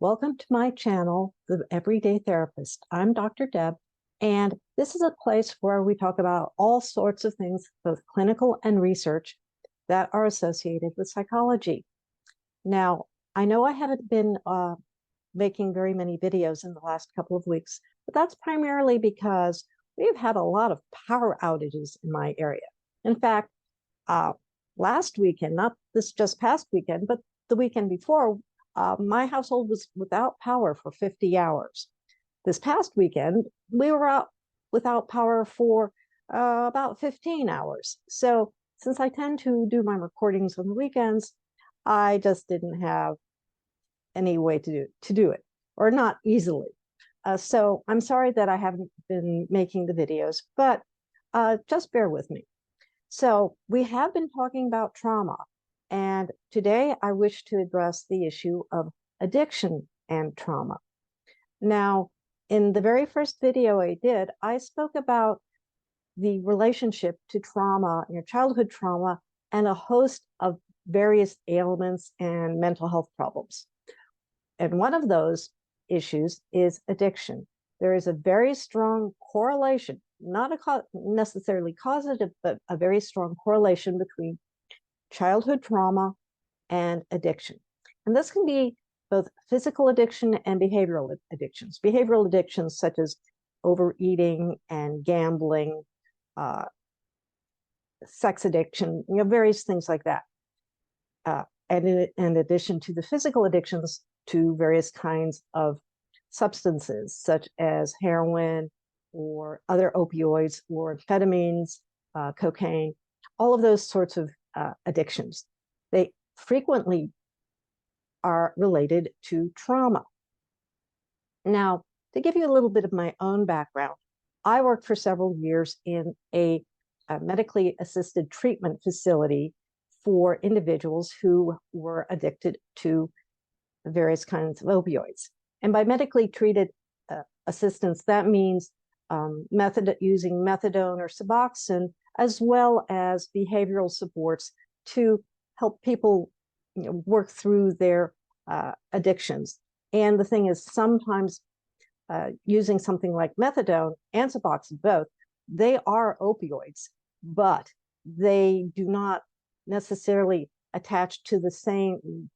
Welcome to my channel, The Everyday Therapist. I'm Dr. Deb, and this is a place where we talk about all sorts of things, both clinical and research, that are associated with psychology. Now, I know I haven't been making very many videos in the last couple of weeks, but that's primarily because we've had a lot of power outages in my area. In fact, last weekend, not this just past weekend, but the weekend before, my household was without power for 50 hours. This past weekend, we were out without power for about 15 hours. So since I tend to do my recordings on the weekends, I just didn't have any way to do it, or not easily. So I'm sorry that I haven't been making the videos, but just bear with me. So we have been talking about trauma, and today I wish to address the issue of addiction and trauma. Now, in the very first video I did, I spoke about the relationship to trauma, childhood trauma, and a host of various ailments and mental health problems. And one of those issues is addiction. There is a very strong correlation, not necessarily causative, but a very strong correlation between childhood trauma and addiction. And this can be both physical addiction and behavioral addictions. Behavioral addictions such as overeating and gambling, sex addiction, various things like that. And in addition to the physical addictions to various kinds of substances such as heroin or other opioids or amphetamines, cocaine, all of those sorts of addictions. They frequently are related to trauma. Now, to give you a little bit of my own background, I worked for several years in a medically assisted treatment facility for individuals who were addicted to various kinds of opioids. And by medically treated assistance, that means using methadone or Suboxone, as well as behavioral supports to help people work through their addictions. And the thing is, sometimes using something like methadone and Suboxone, both, they are opioids, but they do not necessarily attach to the same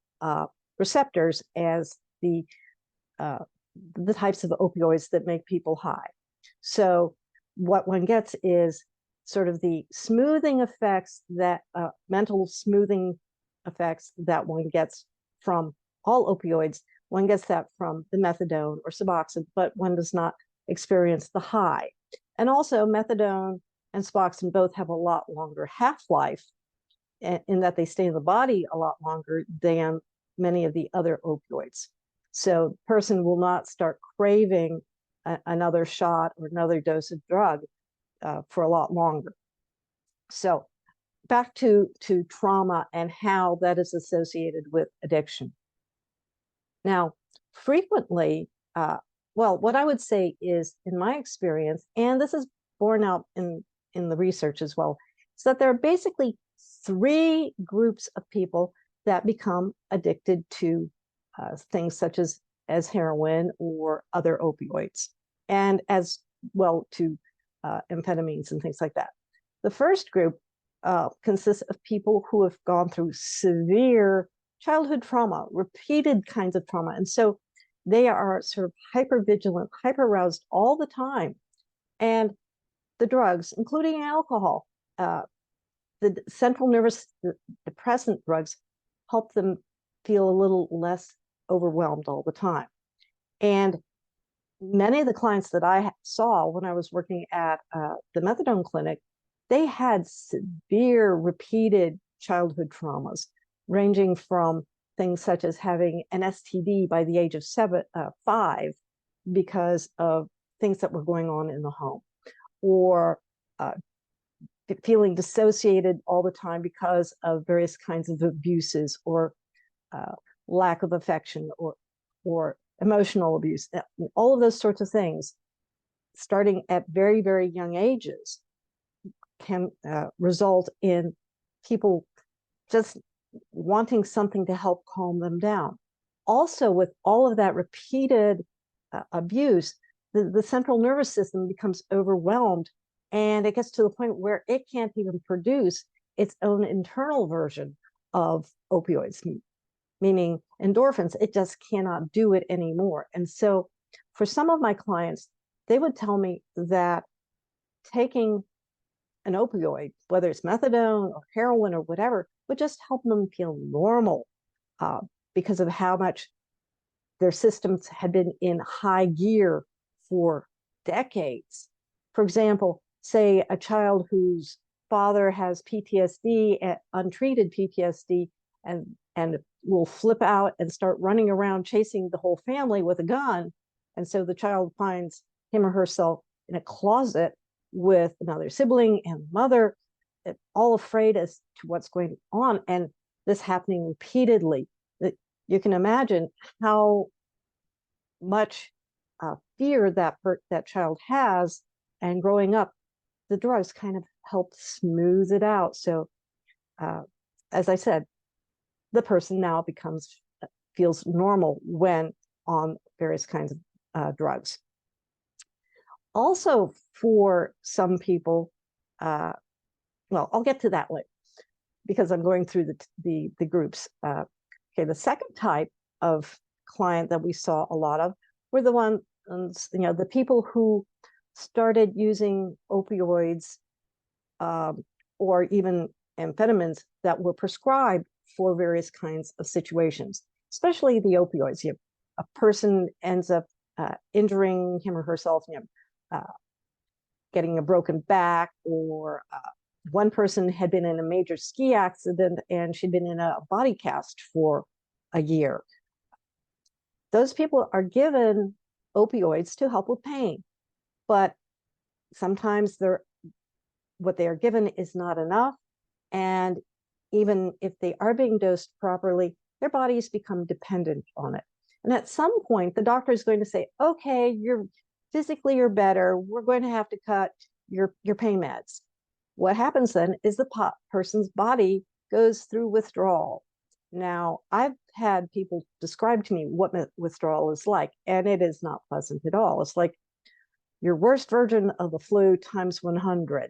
receptors as the types of opioids that make people high. So what one gets is sort of the smoothing effects, that mental smoothing effects that one gets from all opioids. One gets that from the methadone or Suboxone, but one does not experience the high. And also methadone and Suboxone both have a lot longer half-life in that they stay in the body a lot longer than many of the other opioids. So the person will not start craving another shot or another dose of drug for a lot longer. So back to trauma and how that is associated with addiction. Now, frequently, well, what I would say is, in my experience, and this is borne out in the research as well, is that there are basically three groups of people that become addicted to things such as heroin or other opioids, and as well to amphetamines and things like that. The first group consists of people who have gone through severe childhood trauma, repeated kinds of trauma. And so they are sort of hypervigilant, hyper-aroused all the time. And the drugs, including alcohol, the central nervous depressant drugs, help them feel a little less overwhelmed all the time. And many of the clients that I saw when I was working at the methadone clinic, they had severe repeated childhood traumas, ranging from things such as having an STD by the age of 5 because of things that were going on in the home, or feeling dissociated all the time because of various kinds of abuses, or lack of affection, or emotional abuse. All of those sorts of things, starting at very, very young ages, can result in people just wanting something to help calm them down. also with all of that repeated abuse, the central nervous system becomes overwhelmed, and it gets to the point where it can't even produce its own internal version of opioids, meaning endorphins. It just cannot do it anymore. And so for some of my clients, they would tell me that taking an opioid, whether it's methadone or heroin or whatever, would just help them feel normal because of how much their systems had been in high gear for decades. For example, say a child whose father has PTSD, untreated PTSD, and will flip out and start running around chasing the whole family with a gun. And so the child finds him or herself in a closet with another sibling and mother, all afraid as to what's going on. And this happening repeatedly. You can imagine how much fear that child has, and growing up, the drugs kind of help smooth it out. So, as I said, the person now feels normal when on various kinds of drugs. Also, for some people, well, I'll get to that later because I'm going through the groups. Okay, the second type of client that we saw a lot of were the ones, the people who started using opioids or even amphetamines that were prescribed for various kinds of situations, especially the opioids. A person ends up injuring him or herself, getting a broken back, or one person had been in a major ski accident and she'd been in a body cast for a year. Those people are given opioids to help with pain, but sometimes what they are given is not enough. And even if they are being dosed properly, their bodies become dependent on it. And at some point, the doctor is going to say, okay, you're better. We're going to have to cut your pain meds. What happens then is the person's body goes through withdrawal. Now, I've had people describe to me what withdrawal is like, and it is not pleasant at all. It's like your worst version of the flu times 100.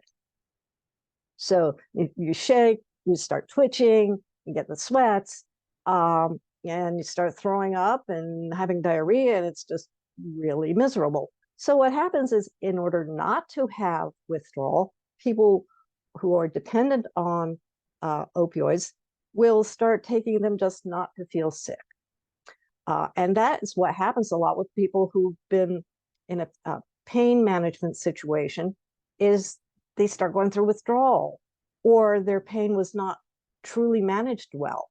So you shake, you start twitching, you get the sweats, and you start throwing up and having diarrhea, and it's just really miserable. So what happens is, in order not to have withdrawal, people who are dependent on opioids will start taking them just not to feel sick. And that is what happens a lot with people who've been in a pain management situation, is they start going through withdrawal, or their pain was not truly managed well,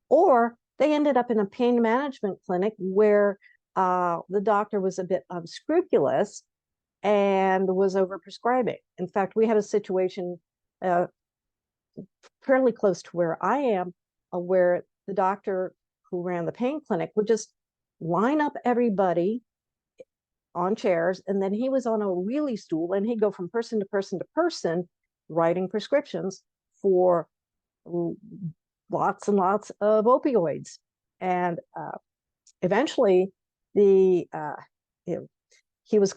or they ended up in a pain management clinic where the doctor was a bit unscrupulous and was overprescribing. In fact, we had a situation fairly close to where I am, where the doctor who ran the pain clinic would just line up everybody on chairs, and then he was on a wheelie stool, and he'd go from person to person to person, writing prescriptions for lots and lots of opioids. And eventually, he was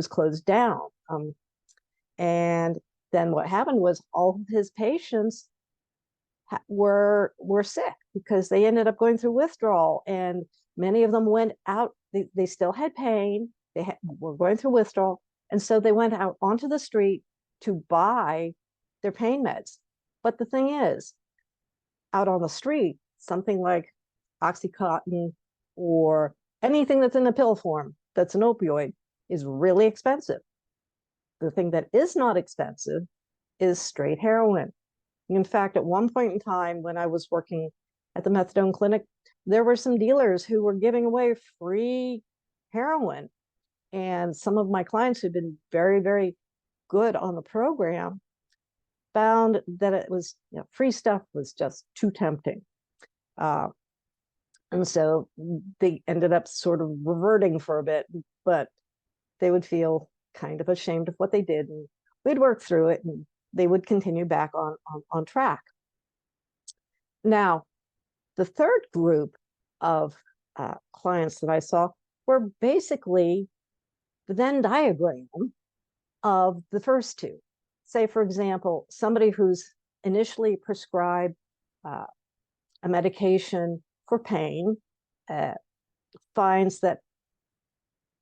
closed down. And then what happened was all of his patients were sick because they ended up going through withdrawal, and many of them went out. They still had pain. Were going through withdrawal, and so they went out onto the street to buy their pain meds. But the thing is, out on the street, something like Oxycontin or anything that's in a pill form that's an opioid is really expensive. The thing that is not expensive is straight heroin. In fact, at one point in time, when I was working at the methadone clinic, there were some dealers who were giving away free heroin. And some of my clients who'd been very, very good on the program found that it was, free stuff was just too tempting. And so they ended up sort of reverting for a bit, but they would feel kind of ashamed of what they did. And we'd work through it, and they would continue back on track. Now, the third group of clients that I saw were basically the Venn diagram of the first two. Say, for example, somebody who's initially prescribed a medication for pain finds that,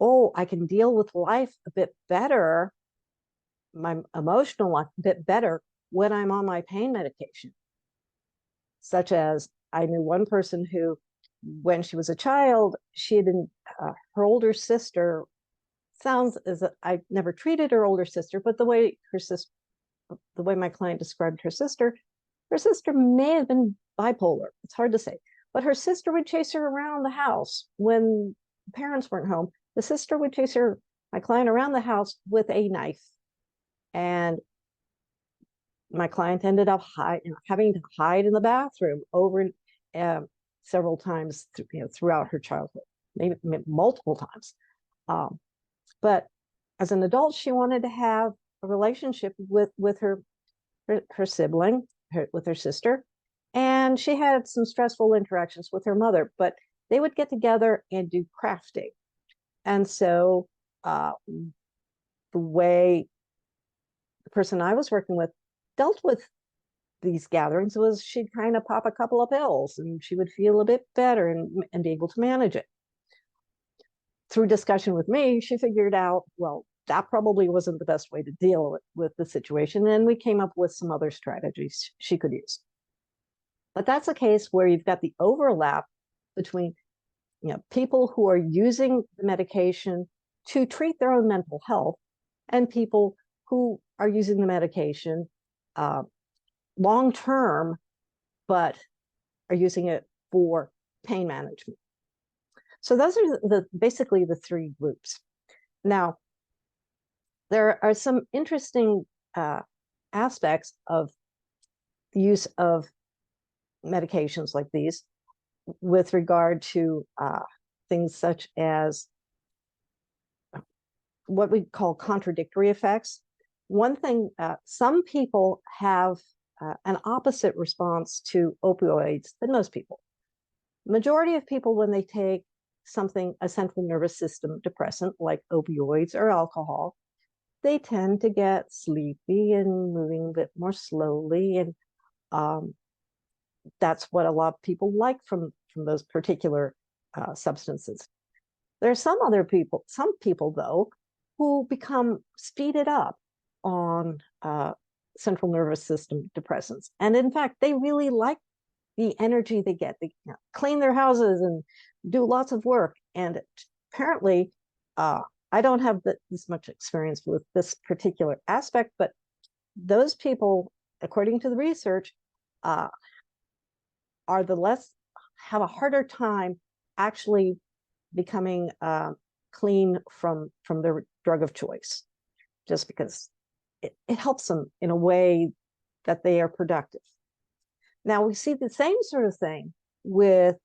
oh, I can deal with life a bit better, my emotional life a bit better when I'm on my pain medication. Such as, I knew one person who, when she was a child, she had been, her older sister, sounds as I never treated her older sister, but the way my client described her sister may have been bipolar. It's hard to say, but her sister would chase her around the house when parents weren't home. The sister would chase my client around the house with a knife, and my client ended up having to hide in the bathroom over several times throughout her childhood, maybe multiple times. But as an adult, she wanted to have a relationship with her sibling, with her sister, and she had some stressful interactions with her mother, but they would get together and do crafting. And so the way the person I was working with dealt with these gatherings was she'd kind of pop a couple of pills and she would feel a bit better and be able to manage it. Through discussion with me, she figured out, well, that probably wasn't the best way to deal with the situation. And we came up with some other strategies she could use. But that's a case where you've got the overlap between people who are using the medication to treat their own mental health and people who are using the medication long term, but are using it for pain management. So those are basically the three groups. Now, there are some interesting aspects of the use of medications like these with regard to things such as what we call contradictory effects. One thing, some people have an opposite response to opioids than most people. The majority of people, when they take a central nervous system depressant like opioids or alcohol, they tend to get sleepy and moving a bit more slowly. And that's what a lot of people like from those particular substances. There are some people though, who become speeded up on central nervous system depressants. And in fact, they really like the energy they get. They clean their houses and do lots of work. And apparently, I don't have this much experience with this particular aspect, but those people, according to the research, have a harder time actually becoming clean from their drug of choice, just because it helps them in a way that they are productive. Now, we see the same sort of thing with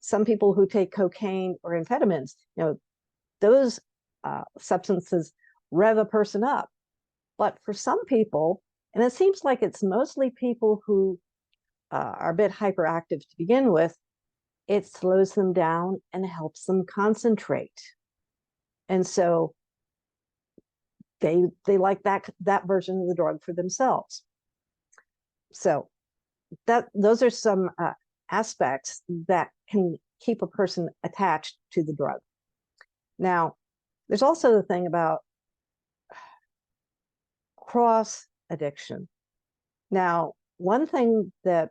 some people who take cocaine or amphetamines. Those substances rev a person up. But for some people, and it seems like it's mostly people who are a bit hyperactive to begin with, it slows them down and helps them concentrate. And so they like that version of the drug for themselves. So those are some aspects that can keep a person attached to the drug. Now, there's also the thing about cross addiction. Now, one thing that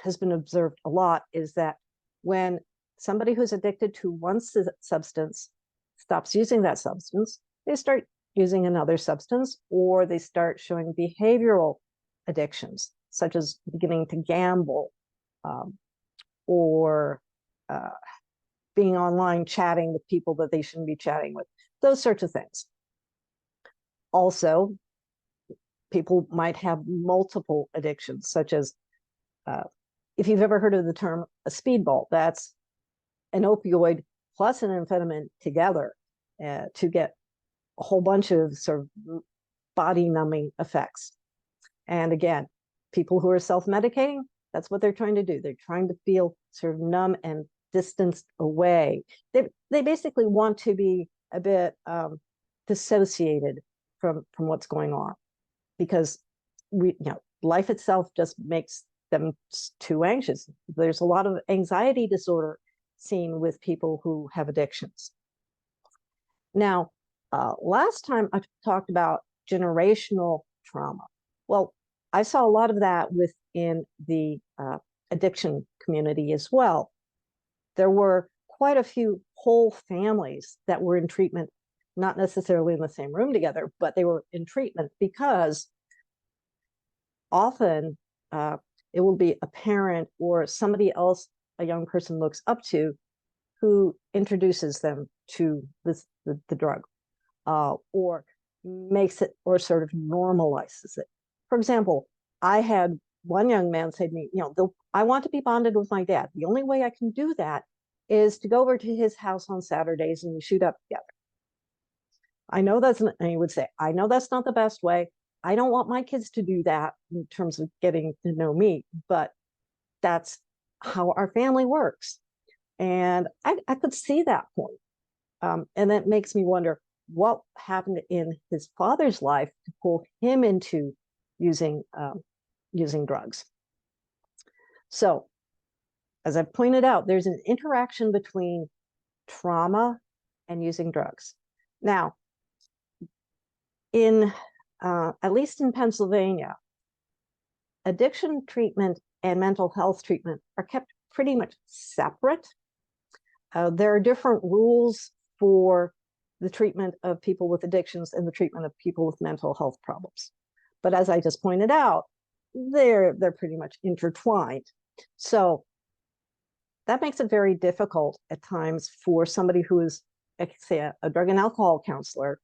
has been observed a lot is that when somebody who's addicted to one substance stops using that substance, they start using another substance, or they start showing behavioral addictions, such as beginning to gamble, or being online chatting with people that they shouldn't be chatting with, those sorts of things. Also, people might have multiple addictions, such as if you've ever heard of the term a speedball, that's an opioid plus an amphetamine together to get a whole bunch of sort of body numbing effects. And again, people who are self-medicating, that's what they're trying to do. They're trying to feel sort of numb and distanced away. They basically want to be a bit dissociated from what's going on, because life itself just makes them too anxious. There's a lot of anxiety disorder seen with people who have addictions. Now, last time I talked about generational trauma. Well, I saw a lot of that within the addiction community as well. There were quite a few whole families that were in treatment, not necessarily in the same room together, but they were in treatment because often it will be a parent or somebody else a young person looks up to who introduces them to the drug, or makes it, or sort of normalizes it. For example, I had one young man say to me, I want to be bonded with my dad. The only way I can do that is to go over to his house on Saturdays and we shoot up together. I know that's, and he would say, I know that's not the best way. I don't want my kids to do that in terms of getting to know me, but that's how our family works. And I could see that point. And that makes me wonder what happened in his father's life to pull him into using drugs. So, as I pointed out, there's an interaction between trauma and using drugs. Now, at least in Pennsylvania, addiction treatment and mental health treatment are kept pretty much separate. There are different rules for the treatment of people with addictions and the treatment of people with mental health problems. But as I just pointed out, they're pretty much intertwined. So that makes it very difficult at times for somebody who is, say, a drug and alcohol counselor,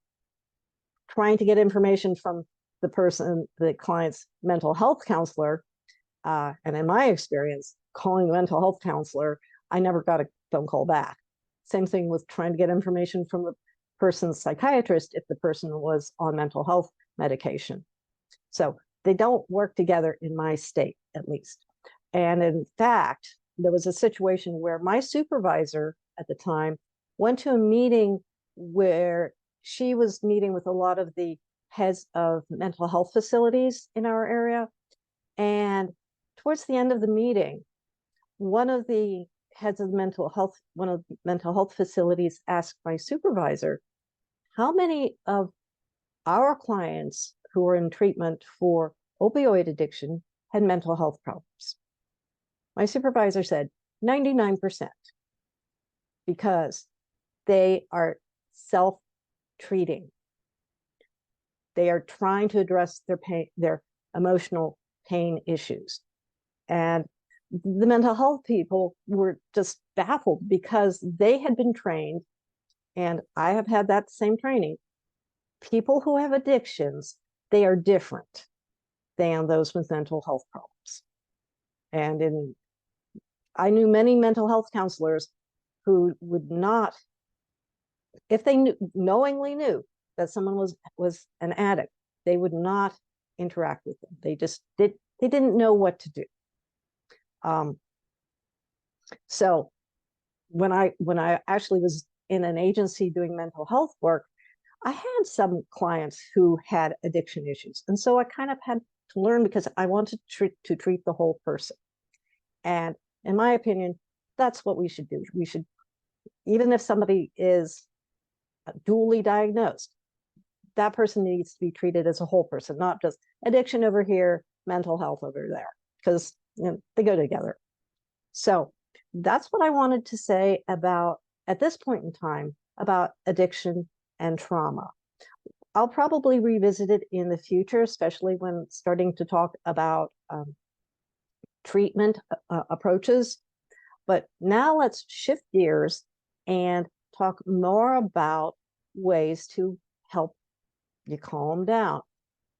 trying to get information from the client's mental health counselor. And in my experience, calling the mental health counselor, I never got a phone call back. Same thing with trying to get information from the person's psychiatrist if the person was on mental health medication. So they don't work together in my state, at least. And in fact, there was a situation where my supervisor at the time went to a meeting where she was meeting with a lot of the heads of mental health facilities in our area. And towards the end of the meeting, one of the heads of one of the mental health facilities asked my supervisor, how many of our clients who were in treatment for opioid addiction had mental health problems? My supervisor said 99%, because they are self-treating. They are trying to address their pain, their emotional pain issues. And the mental health people were just baffled because they had been trained, and I have had that same training. People who have addictions, they are different than those with mental health problems. And I knew many mental health counselors who would not, if they knowingly knew that someone was an addict, they would not interact with them. They didn't know what to do. So when I actually was in an agency doing mental health work, I had some clients who had addiction issues. And so I kind of had to learn, because I wanted to treat the whole person. And in my opinion, that's what we should do. We should, even if somebody is dually diagnosed, that person needs to be treated as a whole person, not just addiction over here, mental health over there, because they go together. So that's what I wanted to say about, at this point in time, about addiction and trauma. I'll probably revisit it in the future, especially when starting to talk about treatment approaches. But now let's shift gears and talk more about ways to help you calm down.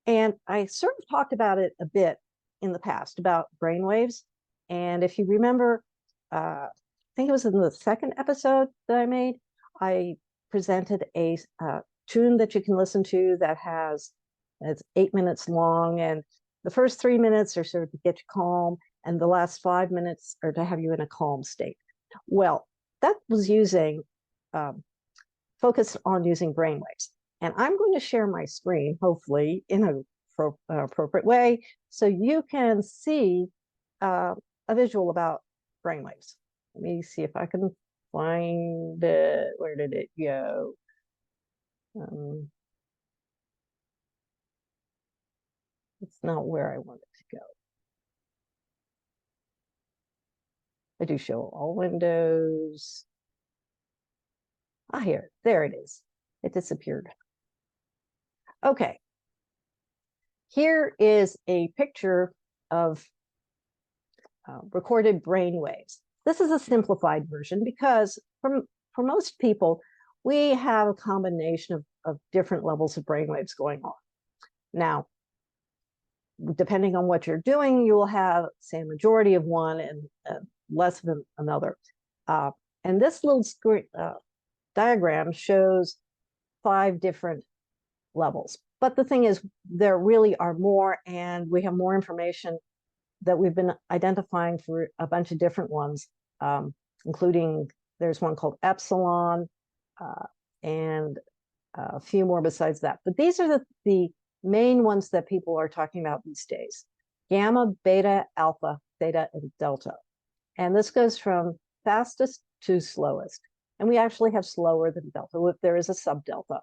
And I sort of talked about it a bit in the past, about brainwaves. And if you remember, I think it was in the second episode that I made, I presented a tune that you can listen to that it's 8 minutes long. And the first 3 minutes are sort of to get you calm, and the last 5 minutes are to have you in a calm state. Well, that was using focused on using brainwaves. And I'm going to share my screen, hopefully in an appropriate way, so you can see a visual about brainwaves. Let me see if I can find it. Where did it go? It's not where I want it to go. I do show all windows. Here, there it is. It disappeared. Okay. Here is a picture of recorded brain waves. This is a simplified version because for most people, we have a combination of different levels of brain waves going on. Now, depending on what you're doing, you will have, say, a majority of one and less of another. And this little diagram shows 5 different levels. But the thing is, there really are more, and we have more information that we've been identifying for a bunch of different ones, including there's one called epsilon and a few more besides that. But these are the main ones that people are talking about these days: gamma, beta, alpha, theta, and delta. And this goes from fastest to slowest. And we actually have slower than delta if there is a subdelta.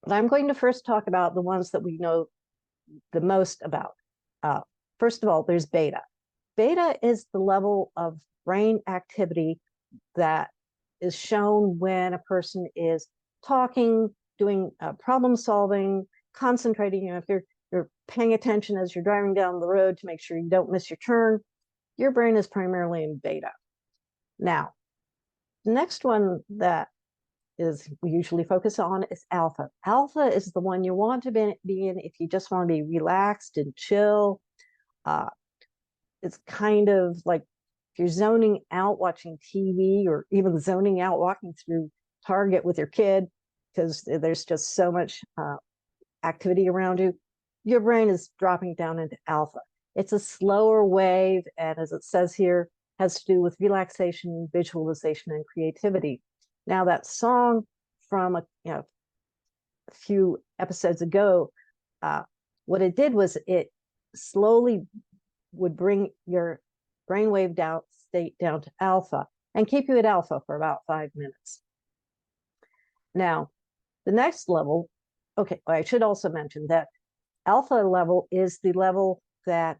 But I'm going to first talk about the ones that we know the most about. First of all, there's beta. Beta is the level of brain activity that is shown when a person is talking, doing problem solving, concentrating. You know, if you're paying attention as you're driving down the road to make sure you don't miss your turn, your brain is primarily in beta. Now, the next one that we usually focus on is alpha. Alpha is the one you want to be in if you just want to be relaxed and chill. It's kind of like if you're zoning out watching TV, or even zoning out walking through Target with your kid because there's just so much activity around you, your brain is dropping down into alpha. It's a slower wave, and as it says here, has to do with relaxation, visualization, and creativity. Now, that song from a few episodes ago, what it did was it slowly would bring your brainwave state down to alpha and keep you at alpha for about 5 minutes. Now, the next level, okay, I should also mention that alpha level is the level that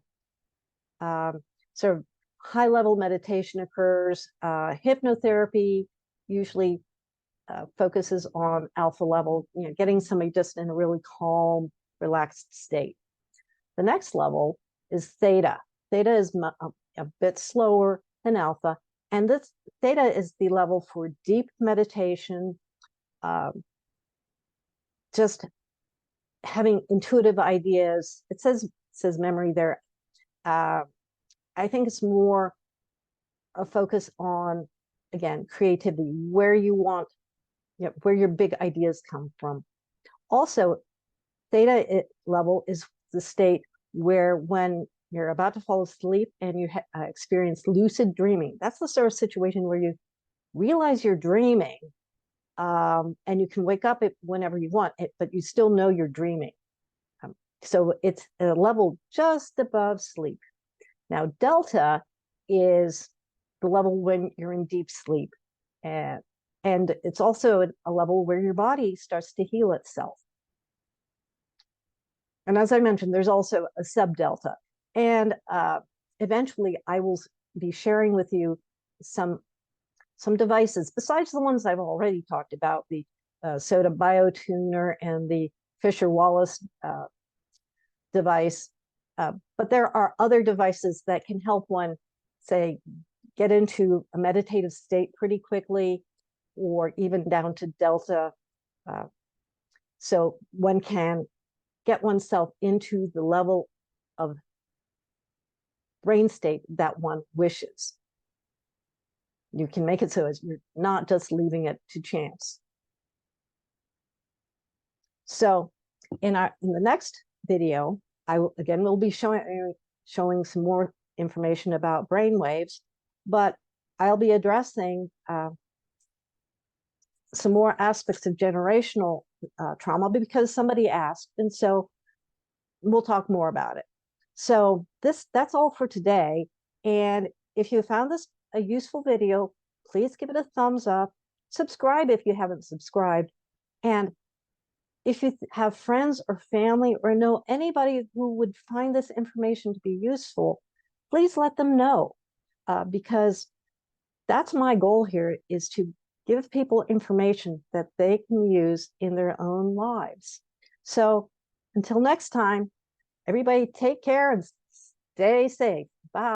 sort of high-level meditation occurs. Hypnotherapy usually focuses on alpha level, getting somebody just in a really calm, relaxed state. The next level is theta. Theta is a bit slower than alpha, and this theta is the level for deep meditation, just having intuitive ideas. It says memory there. I think it's more a focus on, again, creativity, where you want, where your big ideas come from. Also, theta level is the state where when you're about to fall asleep and you experience lucid dreaming. That's the sort of situation where you realize you're dreaming, and you can wake up whenever you want, but you still know you're dreaming. So it's a level just above sleep. Now, delta is the level when you're in deep sleep. And it's also a level where your body starts to heal itself. And as I mentioned, there's also a subdelta. And eventually I will be sharing with you some devices, besides the ones I've already talked about, the SOTA biotuner and the Fisher-Wallace device. But there are other devices that can help one, say, get into a meditative state pretty quickly, or even down to delta. So one can get oneself into the level of brain state that one wishes. You can make it so as you're not just leaving it to chance. So in the next video, will be showing some more information about brain waves, but I'll be addressing some more aspects of generational trauma because somebody asked, and so we'll talk more about it. So that's all for today. And if you found this a useful video, please give it a thumbs up. Subscribe if you haven't subscribed. And if you have friends or family or know anybody who would find this information to be useful, please let them know, because that's my goal here, is to give people information that they can use in their own lives. So until next time, everybody take care and stay safe. Bye.